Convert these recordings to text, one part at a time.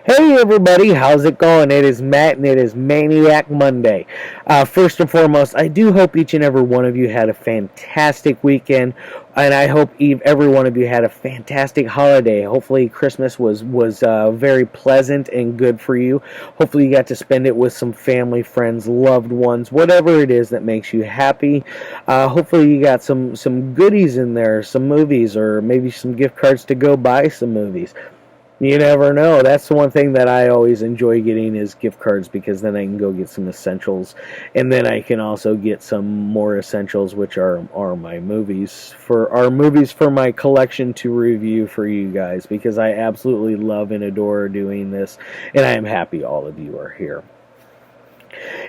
Hey everybody, how's it going? It is Matt and it is Maniac Monday. First and foremost, I do hope each and every one of you had a fantastic weekend, and I hope every one of you had a fantastic holiday. Hopefully Christmas was very pleasant and good for you. Hopefully you got to spend it with some family, friends, loved ones, whatever it is that makes you happy. Hopefully you got some goodies in there, some movies, or maybe some gift cards to go buy some movies. You never know. That's the one thing that I always enjoy getting is gift cards, because then I can go get some essentials, and then I can also get some more essentials, which are my movies for my collection to review for you guys, because I absolutely love and adore doing this, and I am happy all of you are here.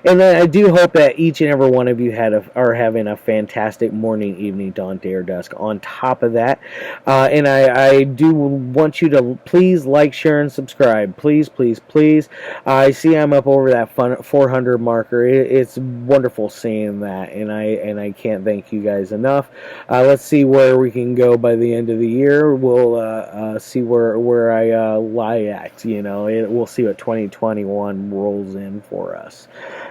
And then I do hope that each and every one of you are having a fantastic morning, evening, dawn, day, or dusk. On top of that, and I do want you to please like, share, and subscribe. Please, please, please. I see I'm up over that 400 marker. It's wonderful seeing that, and I can't thank you guys enough. Let's see where we can go by the end of the year. We'll see where I lie at. We'll see what 2021 rolls in for us.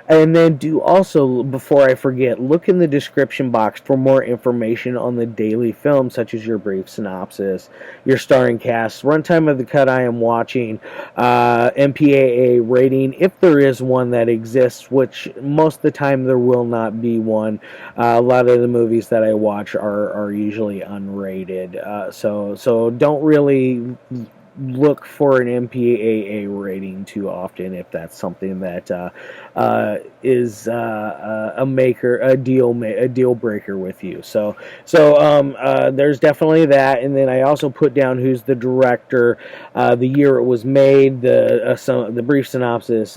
And then do also, before I forget, look in the description box for more information on the daily film, such as your brief synopsis, your starring cast, runtime of the cut I am watching, MPAA rating, if there is one that exists, which most of the time there will not be one. A lot of the movies that I watch are usually unrated, so don't really look for an MPAA rating too often if that's something that is a deal breaker with you. So there's definitely that, and then I also put down who's the director, the year it was made, the brief synopsis,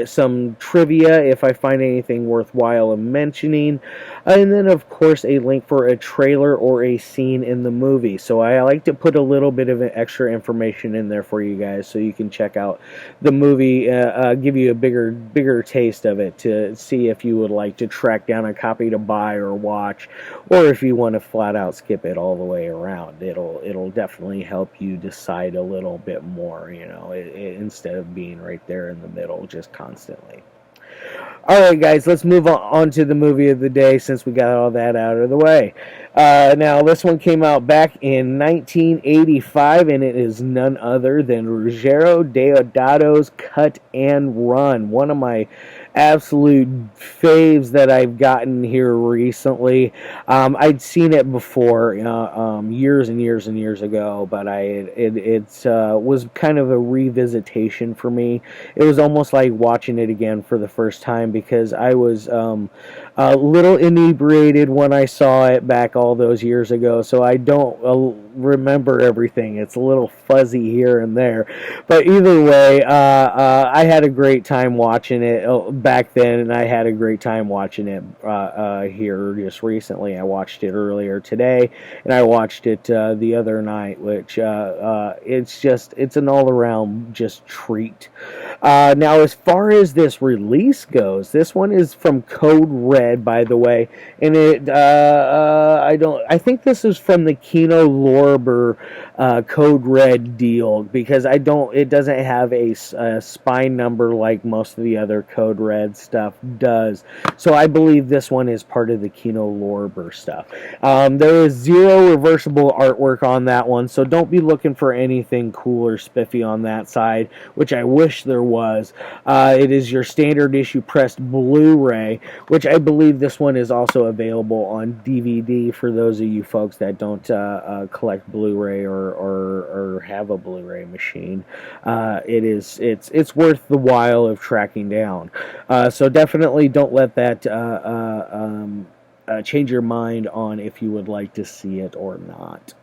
some trivia if I find anything worthwhile mentioning, and then of course a link for a trailer or a scene in the movie. So I like to put a little bit of extra information in there for you guys, so you can check out the movie, give you a bigger taste of it, to see if you would like to track down a copy to buy or watch, or if you want to flat out skip it all the way around. It'll definitely help you decide a little bit more, instead of being right there in the middle just constantly. Alright guys, let's move on to the movie of the day, since we got all that out of the way. Now, this one came out back in 1985, and it is none other than Ruggero Deodato's Cut and Run. One of my absolute faves that I've gotten here recently. I'd seen it before, years and years and years ago, but it was kind of a revisitation for me. It was almost like watching it again for the first time, because I was a little inebriated when I saw it back all those years ago, so I don't remember everything. It's a little fuzzy here and there, but either way, I had a great time watching it back then, and I had a great time watching it here just recently. I watched it earlier today, and I watched it the other night, which it's an all-around just treat. Now, as far as this release goes, this one is from Code Red, by the way, and I think this is from the Kino Lorber Code Red deal, because it doesn't have a spine number like most of the other Code Red stuff does. So I believe this one is part of the Kino Lorber stuff. There is zero reversible artwork on that one, so don't be looking for anything cool or spiffy on that side, which I wish there was. It is your standard issue pressed Blu-ray, which I believe this one is also available on DVD for those of you folks that don't collect Blu-ray or have a Blu-ray machine. It's worth the while of tracking down. So definitely don't let that change your mind on if you would like to see it or not.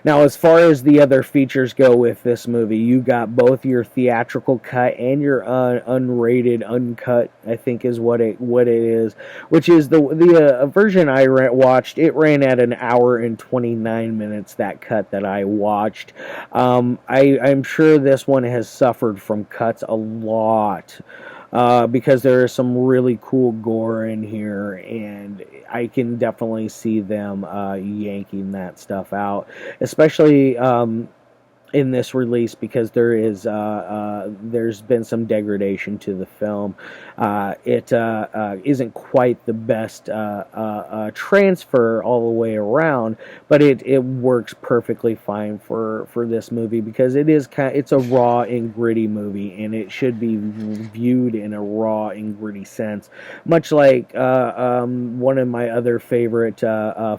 Now, as far as the other features go with this movie, you got both your theatrical cut and your unrated, uncut, I think is what it is, which is the version I watched. It ran at an hour and 29 minutes, that cut that I watched. I'm sure this one has suffered from cuts a lot. Because there is some really cool gore in here, and I can definitely see them yanking that stuff out, especially in this release, because there's been some degradation to the film. It isn't quite the best transfer all the way around, but it works perfectly fine for this movie, because it's a raw and gritty movie, and it should be viewed in a raw and gritty sense, much like one of my other favorite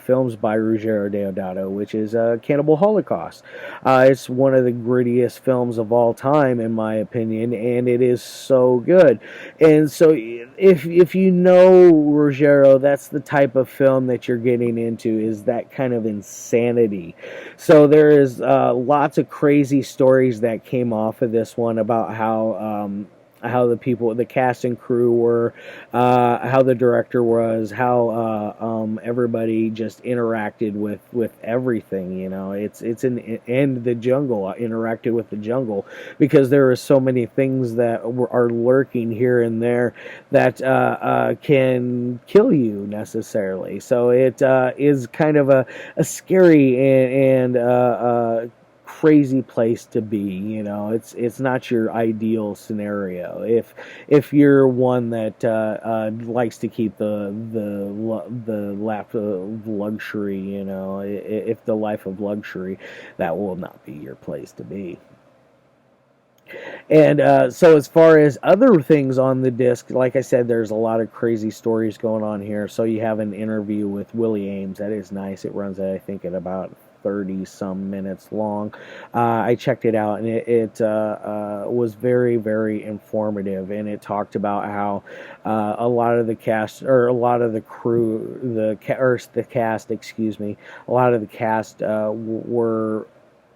films by Ruggero Deodato, which is Cannibal Holocaust. It's one of the grittiest films of all time, in my opinion, and it is so good. And so, if you know Ruggero, that's the type of film that you're getting into, is that kind of insanity. So there is lots of crazy stories that came off of this one about how the people, the cast and crew were, how the director was, how everybody just interacted with everything. And the jungle interacted with the jungle, because there are so many things that are lurking here and there that can kill you necessarily. So it is kind of a scary and crazy place to be. It's not your ideal scenario if you're one that likes to keep the life of luxury. If the life of luxury, that will not be your place to be. And so, as far as other things on the disc, like I said, there's a lot of crazy stories going on here. So you have an interview with Willie Aames. That is nice. It runs, I think, at about 30 some minutes long. I checked it out, and it was very, very informative, and it talked about how a lot of the cast, or a lot of the crew, the cast, excuse me, a lot of the cast were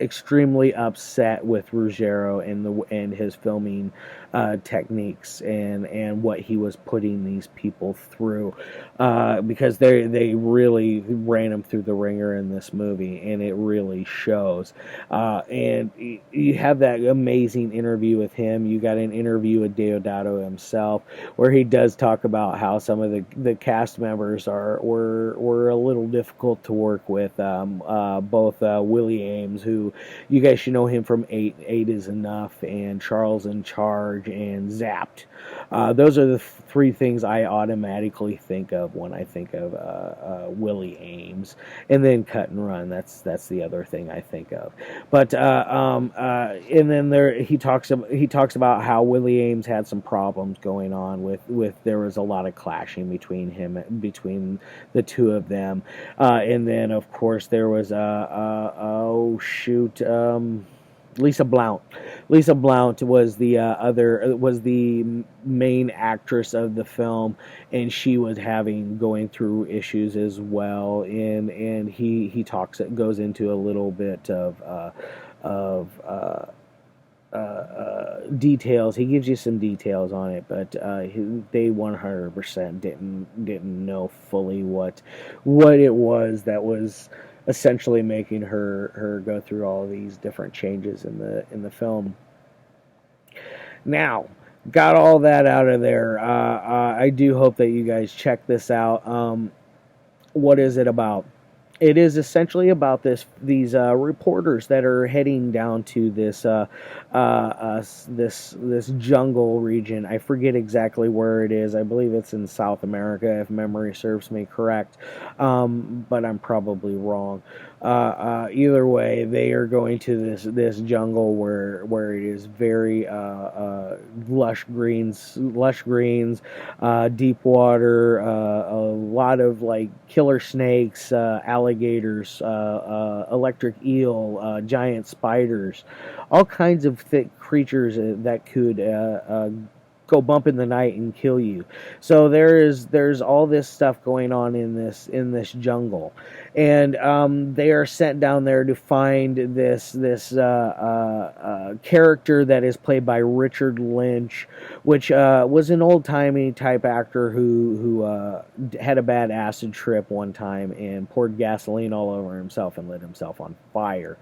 extremely upset with Ruggero and his filming techniques and what he was putting these people through, because they really ran him through the ringer in this movie, and it really shows. And you have that amazing interview with him. You got an interview with Deodato himself, where he does talk about how some of the cast members were a little difficult to work with. Both Willie Aames, who you guys should know him from Eight is Enough, and Charles in Charge, and Zapped. Those are the three things I automatically think of when I think of Willie Aames, and then Cut and Run. That's the other thing I think of. But and then he talks about how Willie Aames had some problems going on with there was a lot of clashing between the two of them, and then of course there was Lisa Blount. Lisa Blount was the main actress of the film, and she was going through issues as well. And he goes into a little bit of details. He gives you some details on it, but they 100% didn't know fully what it was that was essentially making her go through all these different changes in the film. Now, got all that out of there. I do hope that you guys check this out. What is it about? It is essentially about these reporters that are heading down to this jungle region. I forget exactly where it is. I believe it's in South America, if memory serves me correct, but I'm probably wrong. Either way, they are going to this jungle where it is very lush greens, deep water, a lot of like killer snakes, alligators, electric eel, giant spiders, all kinds of thick creatures that could go bump in the night and kill you. So there's all this stuff going on in this jungle, and they are sent down there to find this character that is played by Richard Lynch, which was an old-timey type actor who had a bad acid trip one time and poured gasoline all over himself and lit himself on fire.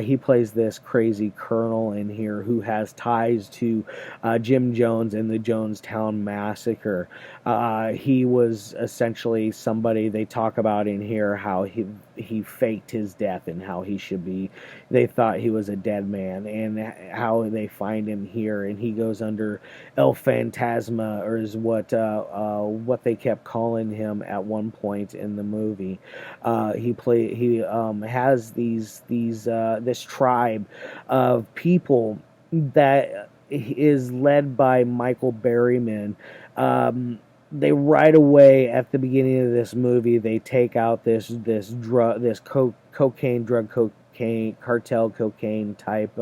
He plays this crazy colonel in here who has ties to Jim Jones Jones and the Jonestown Massacre. He was essentially somebody they talk about in here, how he faked his death and how they thought he was a dead man, and how they find him here, and he goes under El Fantasma, or is what they kept calling him at one point in the movie. He has this tribe of people that is led by Michael Berryman. They right away at the beginning of this movie, they take out this cocaine cartel cocaine type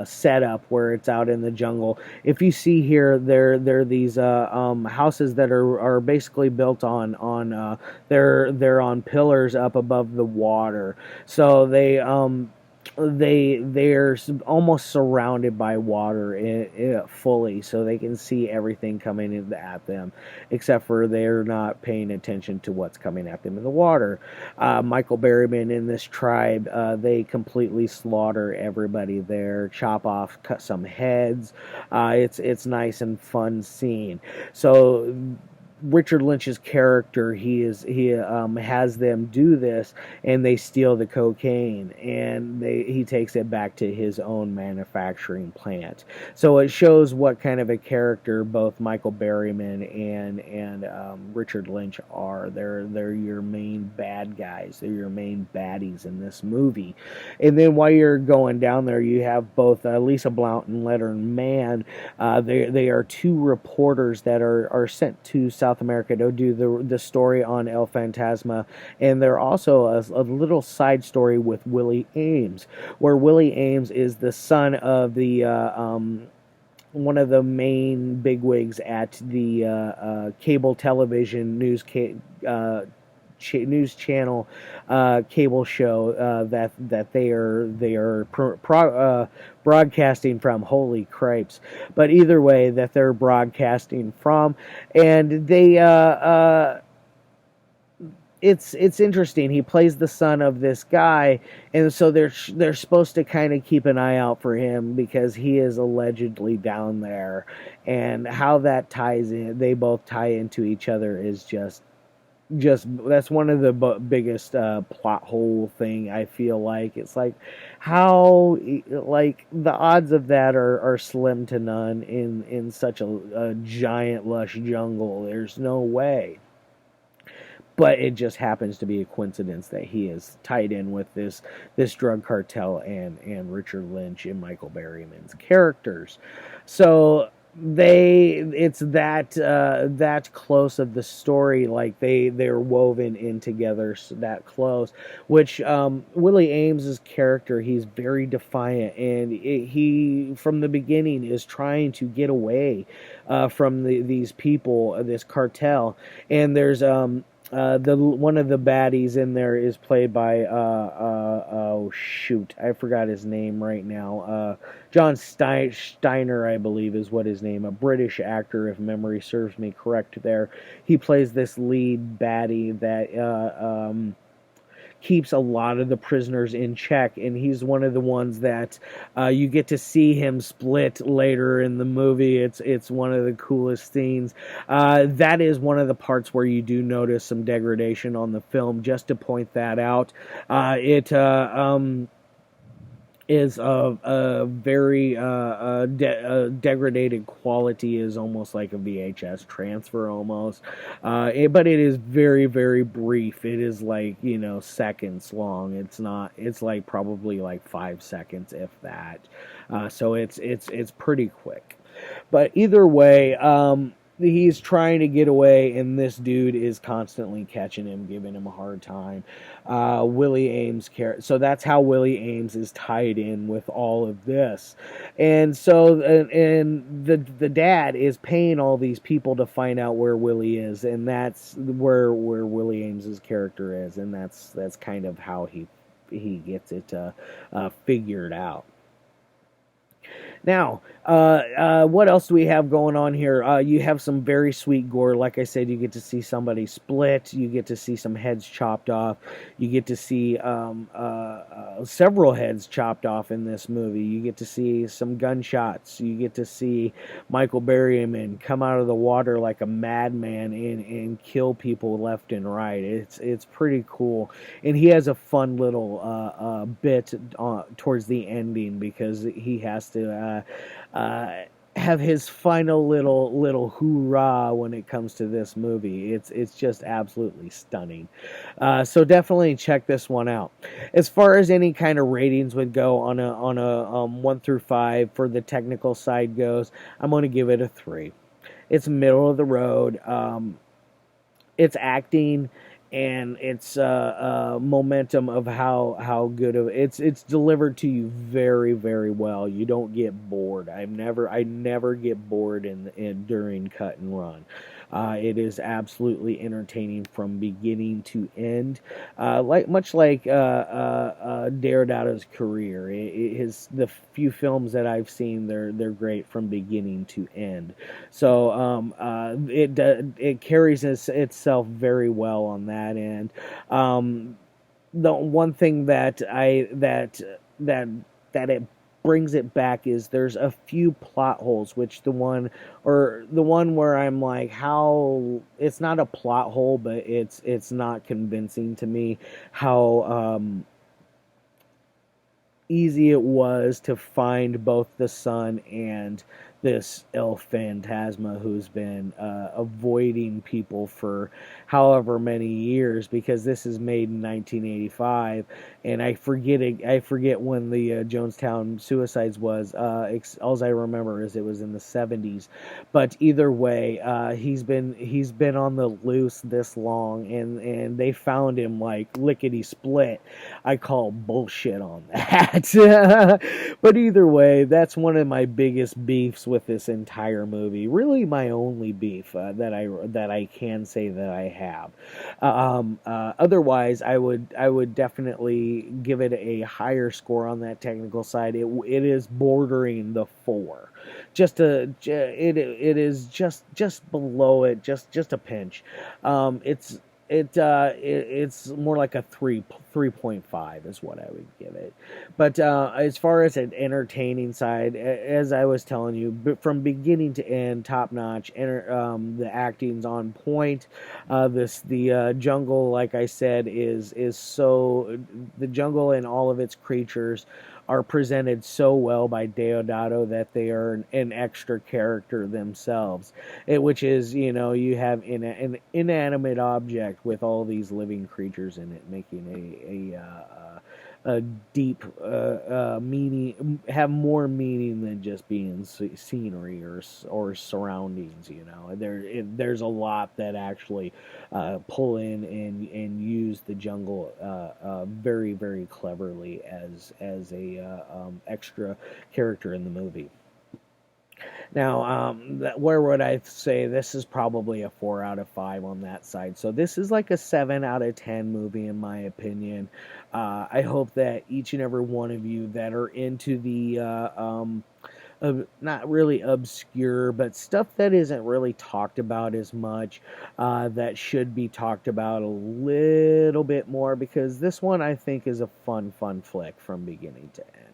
setup where it's out in the jungle. If you see here, they're these houses that are basically built on they're on pillars up above the water, so they're almost surrounded by water fully, so they can see everything coming at them, except for they're not paying attention to what's coming at them in the water. Michael Berryman and this tribe, they completely slaughter everybody there, chop off, cut some heads. It's nice and fun scene. So Richard Lynch's character, he has them do this, and they steal the cocaine, and he takes it back to his own manufacturing plant. So it shows what kind of a character both Michael Berryman and Richard Lynch are. They're your main bad guys. They're your main baddies in this movie. And then while you're going down there, you have both Lisa Blount and Leonard Mann. They are two reporters that are sent to South America to do the story on El Fantasma, and they're also a little side story with Willie Aames, where Willie Aames is the son of the one of the main bigwigs at the cable television news channel cable show that they are broadcasting from. Holy cripes. But either way, that they're broadcasting from, and they it's interesting. He plays the son of this guy, and so they're supposed to kind of keep an eye out for him because he is allegedly down there, and how that ties in, they both tie into each other, is just that's one of the biggest plot hole thing. I feel like it's like how, like, the odds of that are slim to none in such a giant lush jungle. There's no way. But it just happens to be a coincidence that he is tied in with this drug cartel and Richard Lynch and Michael Berryman's characters. So it's that close of the story, like they're woven in together that close, which Willie Aames's character, he's very defiant, and he from the beginning is trying to get away from these people, this cartel. And there's the one of the baddies in there is played by oh shoot, I forgot his name right now. John Steiner, I believe, is what his name. A British actor, if memory serves me correct. There, he plays this lead baddie that keeps a lot of the prisoners in check, and he's one of the ones that you get to see him split later in the movie. It's one of the coolest scenes. That is one of the parts where you do notice some degradation on the film, just to point that out. It is a very degraded quality, is almost like a VHS transfer almost, but it is very, very brief. It is like, seconds long. It's like probably like 5 seconds, if that. So it's pretty quick. But either way, he's trying to get away, and this dude is constantly catching him, giving him a hard time. Willie Aames so that's how Willie Aames is tied in with all of this. And so and the dad is paying all these people to find out where Willie is, and that's where Willie Aames's character is, and that's kind of how he gets it figured out. Now, what else do we have going on here? You have some very sweet gore. Like I said, you get to see somebody split. You get to see some heads chopped off. You get to see several heads chopped off in this movie. You get to see some gunshots. You get to see Michael Berryman come out of the water like a madman and kill people left and right. It's pretty cool, and he has a fun little bit towards the ending because he has to have his final little hoorah when it comes to this movie. It's just absolutely stunning. So definitely check this one out. As far as any kind of ratings would go on a 1 through 5 for the technical side goes, I'm going to give it a 3. It's middle of the road. It's acting and it's momentum of how good of it's delivered to you very very well. You don't get bored. I never get bored in during cut and run. It is absolutely entertaining from beginning to end, much like Deodato's career. The few films that I've seen, they're great from beginning to end. So it carries itself very well on that end. The one thing that it brings it back is there's a few plot holes, which the one where I'm like, how it's not a plot hole, but it's not convincing to me how easy it was to find both the son and this El Phantasma who's been avoiding people for however many years, because this is made in 1985, and I forget when the Jonestown suicides was. All I remember is it was in the 70s, but either way, he's been on the loose this long, and they found him like lickety split. I call bullshit on that. But either way, that's one of my biggest beefs with this entire movie. Really, my only beef that I can say that I have. Otherwise, I would definitely give it a higher score on that technical side. It is bordering the 4. It is just below it, just a pinch. It's more like a 3.5 is what I would give it. But as far as an entertaining side, as I was telling you, from beginning to end, top notch. The acting's on point. The jungle, like I said, is so, the jungle and all of its creatures are presented so well by Deodato that they are an extra character themselves. Which is, you have an inanimate object with all these living creatures in it, making a deep meaning, have more meaning than just being scenery or surroundings. There's a lot that actually pull in and use the jungle very very cleverly as a extra character in the movie. Now, where would I say this is probably a 4 out of 5 on that side? So this is like a 7 out of 10 movie in my opinion. I hope that each and every one of you that are into the not really obscure, but stuff that isn't really talked about as much, that should be talked about a little bit more, because this one I think is a fun flick from beginning to end.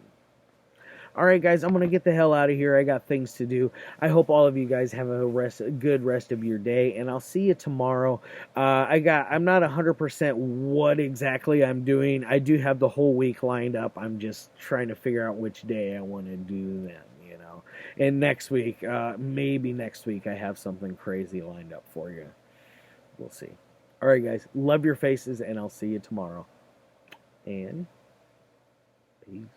Alright guys, I'm going to get the hell out of here. I got things to do. I hope all of you guys have a good rest of your day, and I'll see you tomorrow. I'm not 100% what exactly I'm doing. I do have the whole week lined up. I'm just trying to figure out which day I want to do them, And next week, maybe next week, I have something crazy lined up for you. We'll see. Alright guys, love your faces, and I'll see you tomorrow. And peace.